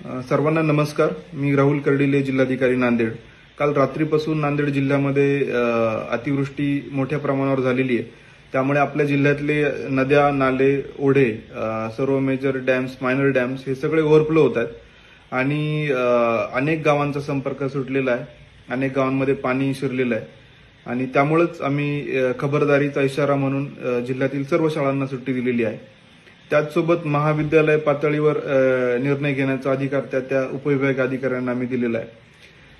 सर्वांना नमस्कार. मी राहुल कर्डिले, जिल्हाधिकारी नांदेड. काल रात्रीपासून नांदेड जिल्ह्यामध्ये अतिवृष्टी मोठ्या प्रमाणावर झालेली आहे. त्यामुळे आपल्या जिल्ह्यातले नद्या, नाले, ओढे, सर्व मेजर डॅम्स, मायनर डॅम्स हे सगळे ओव्हरफ्लो होत आहेत आणि अनेक गावांचा संपर्क सुटलेला आहे. अनेक गावांमध्ये पाणी शिरलेलं आहे आणि त्यामुळेच आम्ही खबरदारीचा इशारा म्हणून जिल्ह्यातील सर्व शाळांना सुट्टी दिलेली आहे. त्याचसोबत महाविद्यालय पातळीवर निर्णय घेण्याचा अधिकार त्या उपविभागीय अधिकाऱ्यांना आम्ही दिलेला आहे.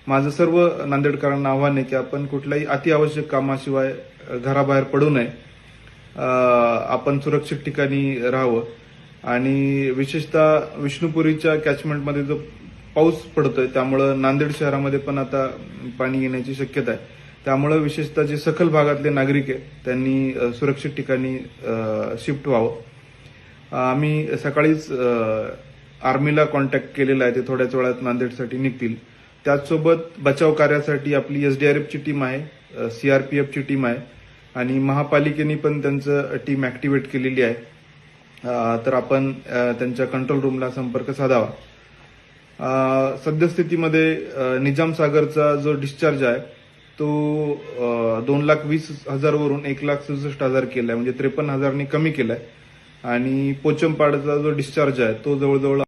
माझं सर्व नांदेडकरांना आव्हान आहे की आपण कुठल्याही अतिआवश्यक कामाशिवाय घराबाहेर पडू नये. आपण सुरक्षित ठिकाणी राहावं आणि विशेषतः विष्णुपुरीच्या कॅचमेंटमध्ये जो पाऊस पडतोय त्यामुळे नांदेड शहरामध्ये पण आता पाणी येण्याची शक्यता आहे. त्यामुळे विशेषतः जे सखल भागातले नागरिक आहेत त्यांनी सुरक्षित ठिकाणी शिफ्ट व्हावं. आम्ही सकाळीच आर्मीला कॉन्टॅक्ट केलेला आहे. ते थोड्याच वेळात नांदेडसाठी निघतील. त्याचसोबत बचाव कार्यासाठी आपली एसडीआरएफची टीम आहे, सीआरपीएफची टीम आहे आणि महापालिकेने पण त्यांचं टीम ऍक्टिव्हेट केलेली आहे. तर आपण त्यांच्या कंट्रोल रूमला संपर्क साधावा. सद्यस्थितीमध्ये निजाम सागरचा जो डिस्चार्ज आहे तो 2,20,000 वरून 1,67,000 केलाय, म्हणजे 53,000 कमी केलाय आणि पोचमपाडचा जो डिस्चार्ज आहे तो जवळजवळ